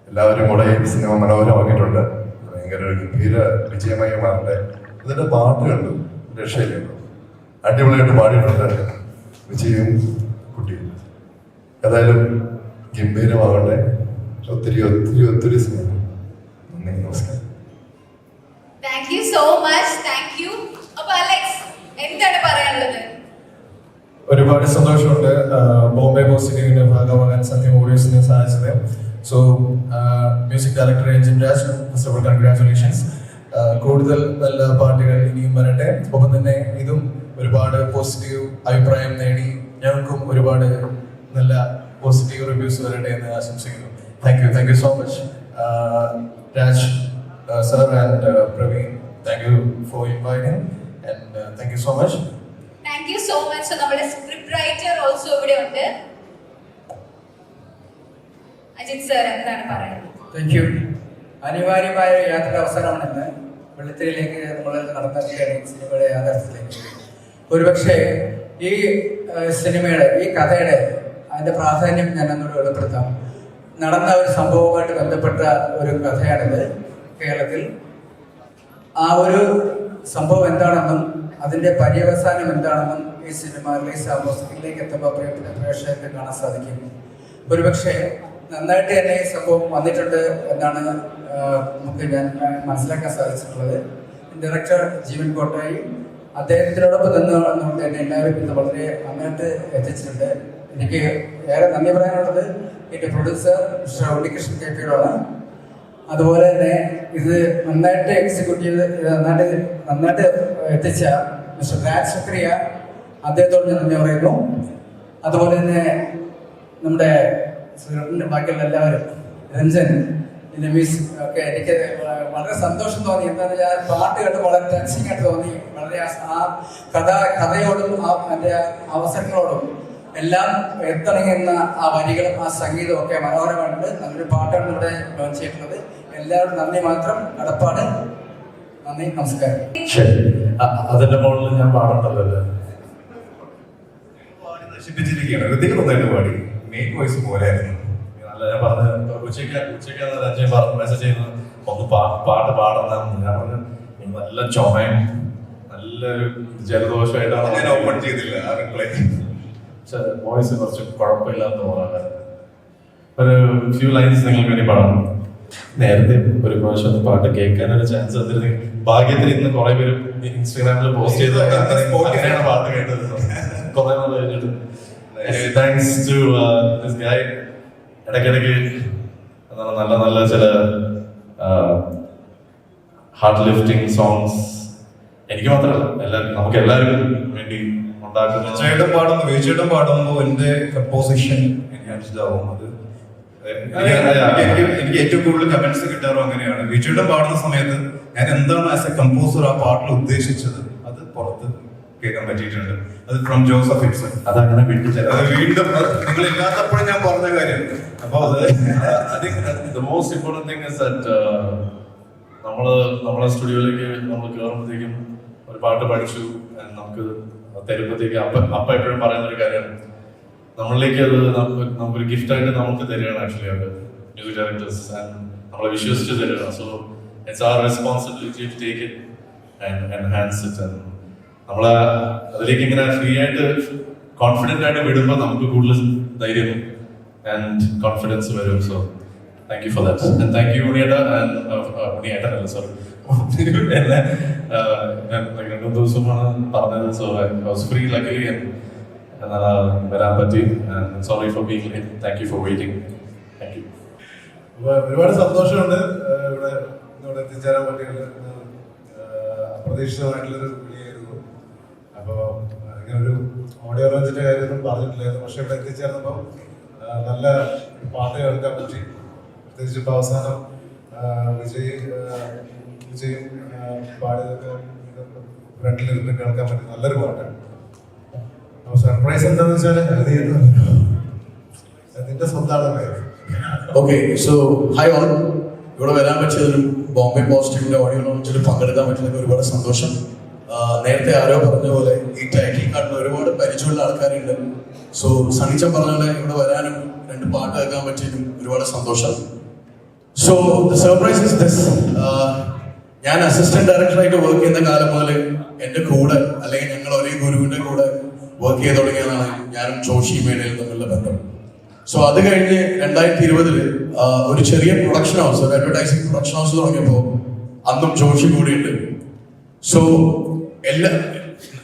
എല്ലാവരും കൂടെ ഈ സിനിമ മനോഹരമാക്കിയിട്ടുണ്ട്. ഭയങ്കര ഒരു ഗംഭീര വിജയമായി മാറട്ടെ. ഇതിന്റെ പാട്ട് കണ്ടു, രക്ഷയിലുണ്ട്, അടിപൊളിയായിട്ട് പാടിയിട്ടുണ്ട് വിജയും കുട്ടിയും. ഏതായാലും ഗംഭീരമാകട്ടെ. ഒത്തിരി ഒത്തിരി ഒത്തിരി സ്നേഹം. നന്ദി, നമസ്കാരം. Thank you so much. Thank U. അപ്പൊ അലക്സ്, എന്താണ് പറയാനുള്ളത്? ഒരുപാട് സന്തോഷമുണ്ട് ബോംബെ പോസിറ്റീവിന്റെ ഭാഗമാകാൻ സത്യം ഓഡിയോസിന് സാധിച്ചത്. So music director Ranjin Raj, first of all congratulations. കൂടുതൽ നല്ല പാട്ടുകൾ ഇനിയും വരട്ടെ. ഒപ്പം തന്നെ ഇതും ഒരുപാട് പോസിറ്റീവ് അഭിപ്രായം നേടി ഞങ്ങൾക്കും ഒരുപാട് നല്ല പോസിറ്റീവ് റിവ്യൂസ് വരട്ടെ എന്ന് ആശംസിക്കുന്നു. Thank you so much Raj sir and Praveen. Thank you for inviting and thank you so much. Thank you so much. നമ്മുടെ സ്ക്രിപ്റ്റ് റൈറ്റർ ഓൾസോ ഇവിടെ ഉണ്ട്. അജിത് സർ, എന്താണ് പറയുന്നത്? Thank you. അനിവാര്യമായ യാത്ര അവസാനമാണെന്ന് വെള്ളിത്തിരിയിലേക്ക് നമ്മൾ നടന്നിരിക്കുകയാണ്. ഈ സിനിമയുടെ യാഥാർത്ഥ്യത്തിലേക്ക് ഒരുപക്ഷെ ഈ സിനിമയുടെ ഈ കഥയുടെ അതിൻ്റെ പ്രാധാന്യം ഞാൻ ഒന്നുകൂടെ വെളിപ്പെടുത്താം. നടന്ന ഒരു സംഭവവുമായിട്ട് ബന്ധപ്പെട്ട ഒരു കഥയാണിത്. കേരളത്തിൽ ആ ഒരു സംഭവം എന്താണെന്നും അതിൻ്റെ പര്യവസാനം എന്താണെന്നും ഈ സിനിമ റിലീസ് ആകുമ്പോൾ സ്ക്രീനിലേക്ക് എത്തുമ്പോൾ പ്രിയപ്പെട്ട പ്രേക്ഷകർക്ക് കാണാൻ സാധിക്കും. ഒരുപക്ഷെ നന്നായിട്ട് തന്നെ ഈ സംഭവം വന്നിട്ടുണ്ട് എന്നാണ് നമുക്ക് ഞാൻ മനസ്സിലാക്കാൻ സാധിച്ചിട്ടുള്ളത്. ഡയറക്ടർ ജീവൻ കോട്ടായി അദ്ദേഹത്തിനോടൊപ്പം നിന്നുകൊണ്ട് തന്നെ എല്ലാവരും ഇത് വളരെ നന്നായിട്ട് എത്തിച്ചിട്ടുണ്ട്. എനിക്ക് ഏറെ നന്ദി പറയാനുള്ളത് എൻ്റെ പ്രൊഡ്യൂസർ മിസ്റ്റർ ഉണ്ണികൃഷ്ണൻ KP-യോടാണ്. അതുപോലെ തന്നെ ഇത് നന്നായിട്ട് എക്സിക്യൂട്ട് ചെയ്ത് നന്നായിട്ട് എത്തിച്ച മിസ്റ്റർ രാജ് ശക്രിയ, അദ്ദേഹത്തോട് ഞാൻ നന്ദി പറയുന്നു. അതുപോലെ തന്നെ നമ്മുടെ ബാക്കിയുള്ള എല്ലാവരും, രഞ്ജൻ, നമീസ് ഒക്കെ എനിക്ക് വളരെ സന്തോഷം തോന്നി. എന്താണെന്ന് വെച്ചാൽ പാട്ട് കേട്ട് വളരെ ടച്ചിങ് ആയിട്ട് തോന്നി. വളരെ ആ കഥയോടും അതിൻ്റെ അവസരങ്ങളോടും എല്ലാം എത്തിണങ്ങുന്ന ആ വരികളും ആ സംഗീതവും ഒക്കെ മനോഹരമായിട്ടുണ്ട്. നല്ലൊരു പാട്ടാണ് ഇവിടെ ലോഞ്ച് ചെയ്തിട്ടുള്ളത്. എല്ലാവരും നന്ദി മാത്രം, കടപ്പാട്. നന്ദി, നമസ്കാരം. അതിന്റെ മുകളിൽ ഞാൻ പാടണ്ടല്ലോ. നശിപ്പിച്ചിരിക്കുകയാണ്. ഹൃദയം നന്നായിട്ട് പാടി, മെയിൻ വോയിസ് പോലെയായിരുന്നു. നല്ല ഞാൻ പറഞ്ഞ ഉച്ചയ്ക്ക് മെസ്സേജ് ചെയ്യുന്നത് ഒന്ന് പാട്ട് പാടുന്ന. ഞാൻ പറഞ്ഞു നല്ല ചുമയും നല്ലൊരു ജലദോഷമായിട്ടാണ്. ഞാൻ ഓപ്പൺ ചെയ്തില്ല ആ റിപ്ലൈ. പക്ഷെ വോയിസ് കുറച്ച് കുഴപ്പമില്ലാത്ത തോന്നാണ്. ഒരു ഫ്യൂ ലൈൻസ് നിങ്ങൾക്ക് വേണ്ടി പാടാം. നേരത്തെ ഒരു പ്രാവശ്യം പാട്ട് കേൾക്കാനൊരു ചാൻസ് തന്നിരുന്നെങ്കിൽ ഭാഗ്യത്തിൽ ഇന്ന് കുറെ പേര് ഇൻസ്റ്റാഗ്രാമിൽ പോസ്റ്റ് ചെയ്ത് അങ്ങനെയാണ് പാട്ട് കേട്ടത്. കുറെ നാൾ കഴിഞ്ഞിട്ട്. താങ്ക്സ് ടു ദിസ് ഗായ് ഇടയ്ക്കിടയ്ക്ക് എന്താണ് നല്ല നല്ല ചില ഹാർട്ട് ലിഫ്റ്റിംഗ് സോങ്സ് എനിക്ക് മാത്രമല്ല നമുക്ക് എല്ലാവർക്കും വേണ്ടി ഉണ്ടാക്കുന്ന ചേട്ടൻ പാടുമ്പോൾ എന്റെ കമ്പോസിഷൻ എൻഹാൻസ്ഡ് ആവും. അത് എനിക്ക് ഏറ്റവും കൂടുതൽ കമന്റ്സ് കിട്ടാറും അങ്ങനെയാണ്. വിജയുടെ പാടുന്ന സമയത്ത് ഞാൻ എന്താണ് ആസ് എ കമ്പോസർ ആ പാട്ടിൽ ഉദ്ദേശിച്ചത് അത് പുറത്ത് കേൾക്കാൻ പറ്റിയിട്ടുണ്ട്. അത് ഫ്രം ജോസഫ് ഇബ്സൺ. അതങ്ങനെ വീണ്ടും നിങ്ങൾ ഇല്ലാത്തപ്പോഴും ഞാൻ പറഞ്ഞ കാര്യം. അപ്പൊ the most important thing is that നമ്മളെ സ്റ്റുഡിയോയിലേക്ക് നമ്മൾ കയറുമ്പോഴത്തേക്കും ഒരു പാട്ട് പഠിച്ചു നമുക്ക് തരുമ്പോഴത്തേക്ക് അപ്പ എപ്പോഴും പറയുന്ന ഒരു കാര്യമാണ്, നമ്മളിലേക്ക് അത് നമുക്കൊരു ഗിഫ്റ്റായിട്ട് നമുക്ക് തരികയാണ് ആക്ച്വലി അത് മ്യൂസിക് ഡയറക്ടേഴ്സ് ആൻഡ് നമ്മളെ വിശ്വസിച്ച് തരികയാണ്. So it's our responsibility to take it and enhance it. And നമ്മളെ അതിലേക്ക് ഇങ്ങനെ ഫ്രീ ആയിട്ട് കോൺഫിഡന്റ് ആയിട്ട് വിടുമ്പോൾ നമുക്ക് കൂടുതൽ ധൈര്യം ആൻഡ് കോൺഫിഡൻസ് വരും. So thank you for that and thank you ഉണ്ണിയേട്ട ഉണ്ണിയേട്ടനല്ല സോറി എന്നെ ഞാൻ 2 ദിവസമാണ് പറഞ്ഞത്. So I was free luckily വരാൻ പറ്റി. Sorry for being late. Thank you for waiting. Thank you. ഒരുപാട് സന്തോഷമുണ്ട് ഇവിടെ എത്തിച്ചേരാൻ പറ്റിയത്. അപ്രതീക്ഷിതമായിട്ടുള്ളൊരു വിളിയായിരുന്നു. അപ്പോൾ ഇങ്ങനൊരു ഓഡിയോ ലോഞ്ചിന്റെ കാര്യമൊന്നും പറഞ്ഞിട്ടില്ലായിരുന്നു. പക്ഷെ ഇവിടെ എത്തിച്ചേർന്നപ്പോൾ നല്ല പാട്ട് കേൾക്കാൻ പറ്റി. പ്രത്യേകിച്ച് ഇപ്പോൾ അവസാനം വിജയും പാടിയതൊക്കെ ഫ്രണ്ടിലിരുന്ന് കേൾക്കാൻ പറ്റി. നല്ലൊരു പാട്ടാണ്. സർപ്രൈസ് എന്താണെന്ന് വെച്ചാൽ അതിന്റെ സ്വന്തമാണ്. Okay, so hi all. ഇവിടെ വരാൻ പറ്റിയതിലും ബോംബെ പോസിറ്റീവിന്റെ ഓഡിയോ ലോഞ്ചിൽ പങ്കെടുക്കാൻ പറ്റുന്നതിൽ ഒരുപാട് സന്തോഷം. നേരത്തെ ആരോ പറഞ്ഞ പോലെ ഈ ടൈറ്റിൽ കാർഡിൽ ഒരുപാട് പരിചയമുള്ള ആൾക്കാരുണ്ട്. സോ സണിച്ചൻ പറഞ്ഞ പോലെ ഇവിടെ വരാനും 2 പാട്ട് കേൾക്കാൻ പറ്റിയതിലും ഒരുപാട് സന്തോഷം. So the surprise is this. ഞാൻ അസിസ്റ്റന്റ് ഡയറക്ടറായിട്ട് വർക്ക് ചെയ്യുന്ന കാലം മുതൽ എൻ്റെ കൂടെ അല്ലെങ്കിൽ ഞങ്ങൾ ഒരേ ഗുരുവിന്റെ കൂടെ വർക്ക് ചെയ്ത് തുടങ്ങിയതാണ് ഞാനും ജോഷി മേഡയും തമ്മിലുള്ള ബന്ധം. സോ അത് കഴിഞ്ഞ് 2020 ഒരു ചെറിയ പ്രൊഡക്ഷൻ ഹൗസ്, ഒരു അഡ്വർടൈസിംഗ് പ്രൊഡക്ഷൻ ഹൗസ് തുടങ്ങിയപ്പോൾ അന്നും ജോഷി കൂടിയുണ്ട്. സോ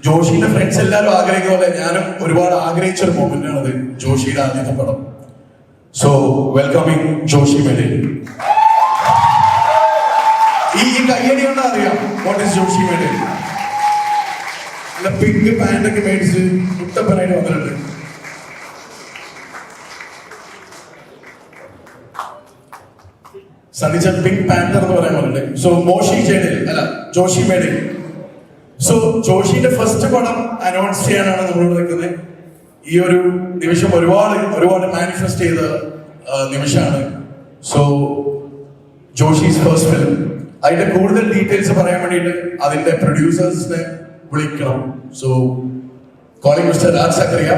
ജോഷിന്റെ ഫ്രണ്ട്സ് എല്ലാവരും ആഗ്രഹിക്കുന്ന പോലെ ഞാനും ഒരുപാട് ആഗ്രഹിച്ച ഒരു മൊമെന്റ് ആണത് ജോഷിയുടെ ആദ്യത്തെ പടം. സോ വെൽക്കമിങ് ജോഷി മേഡ. ഈ കയ്യടി കൊണ്ട് അറിയാം വാട്ട് ഈസ് ജോഷി മേഡ. പിങ്ക് പാൻറ്റൊക്കെ മേടിച്ച് മുട്ടപ്പനായിട്ട് വന്നിട്ടുണ്ട്. സണിച്ചൻ പിങ്ക് പാന്തർ എന്ന് പറയാൻ പറഞ്ഞിട്ടുണ്ട്. സോ മോഷി ജേഡൽ അല്ല ജോഷി മേഡൽ. സോ ജോഷിന്റെ ഫസ്റ്റ് പടം അനൗൺസ് ചെയ്യാനാണ് നമ്മളോട് നിൽക്കുന്നത്. ഈ ഒരു നിമിഷം ഒരുപാട് മാനിഫെസ്റ്റ് ചെയ്ത നിമിഷമാണ്. So Joshi's first film. അതിന്റെ കൂടുതൽ ഡീറ്റെയിൽസ് പറയാൻ വേണ്ടിയിട്ട് അതിന്റെ പ്രൊഡ്യൂസേഴ്സിനെ വിളിക്കണം. So calling mister Raj Zachariah.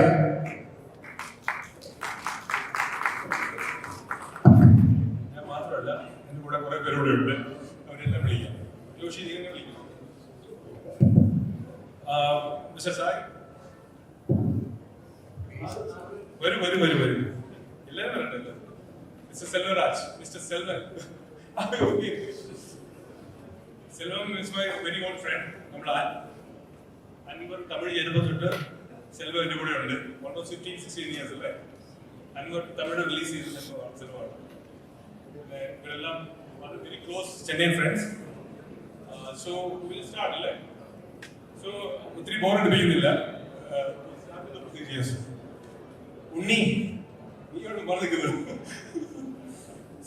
ഞാൻ മാത്രമല്ല, എൻ്റെ കൂടെ കുറെ പേരുടെ ഉണ്ട്. അവരെല്ലാം വിളിക്കാം. ജോഷി ഇതിനെ വിളിക്കും. മിസ്റ്റർ സായ് വരും. എല്ലാവരും വരണ്ടല്ലോ. Mister Selvaraj, mister Selvan. Selvam is my very old friend. നമ്മുടെ അൻവർ തമിഴ് ചെയ്തപ്പോൾ തൊട്ട് സെൽവം എൻ്റെ കൂടെ ഉണ്ട്. ഓൾമോസ്റ്റ് 15-16 ഇയേഴ്സ് അല്ലേ. അൻവർ തമിഴ് റിലീസ് ചെയ്ത സെൽവമാണ്. പിന്നെ ഇവരെല്ലാം very close Chennai friends. So will start അല്ലേ. സോ ഒത്തിരി ബോർ അടിപ്പിക്കുന്നില്ല. ഉണ്ണി നീയോട് പറഞ്ഞിരിക്കുന്നത്.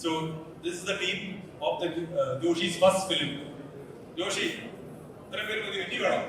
So this is the team of the Joshi's first film. Joshi ഇത്ര പേര് മതി, വെറ്റി വേണം.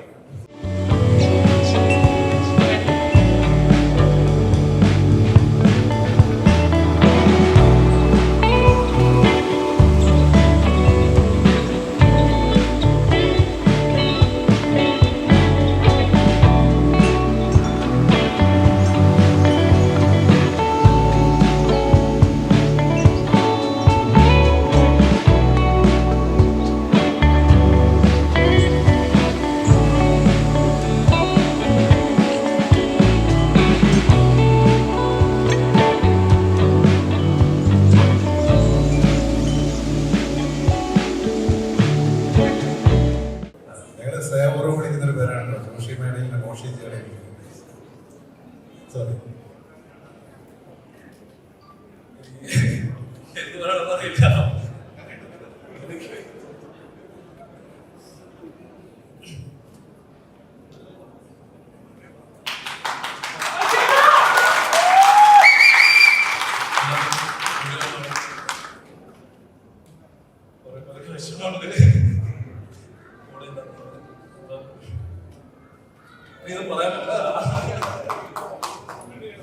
എന്ത് പറയണമെന്ന് അറിയില്ല.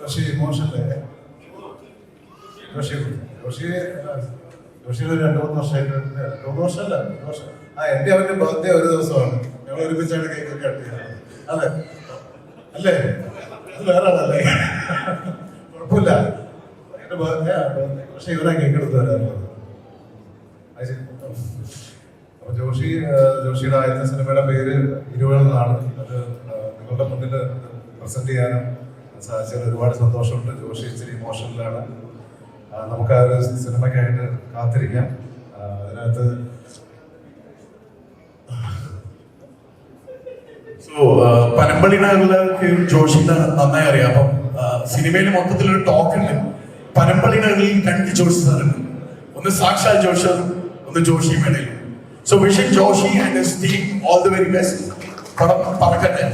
ജോഷി ഇമോഷനല്ലേ? ജോഷിയുടെ 2-3 വർഷമായിട്ട് 2 വർഷമല്ല 3 വർഷം. എന്റെ അവന്റെ ബർത്ത്ഡേ ഒരു ദിവസമാണ്. ഞങ്ങൾ ഒരുമിച്ചാണ് കേക്ക് കട്ട് ചെയ്യുന്നത്. അതെ അല്ലേ? അത് വേറെ ആളല്ലേ? കുഴപ്പമില്ല. എന്റെ ബർത്ത്ഡേ പക്ഷെ ഇവരാ കേക്ക് എടുത്ത് തരാറുള്ളത്. അപ്പൊ ജോഷിയുടെ ആദ്യത്തെ സിനിമയുടെ പേര് ഇരുവെന്നാണ്. അത് നിങ്ങളുടെ മുന്നിൽ പ്രസന്റ് ചെയ്യാനും സാധിച്ചതിൽ ഒരുപാട് സന്തോഷമുണ്ട്. ജോഷി ഇച്ചിരി ഇമോഷണലാണ്. നമുക്ക് ആ ഒരു സിനിമയ്ക്കായിട്ട് കാത്തിരിക്കാം. അതിനകത്ത് പനമ്പള്ളിനകർക്ക് ജോഷിനെ നന്നായി അറിയാം. അപ്പം സിനിമയിൽ മൊത്തത്തിലൊരു ടോക്ക് ഉണ്ട്. പനമ്പള്ളിനകളിൽ 2 ജോഷി സാറുണ്ട്. ഒന്ന് സാക്ഷാൽ ജോഷി, ഒന്ന് ജോഷി മേഡയിൽ. So wishing Joshi and his team all the very best. പടം പറക്കട്ടെ.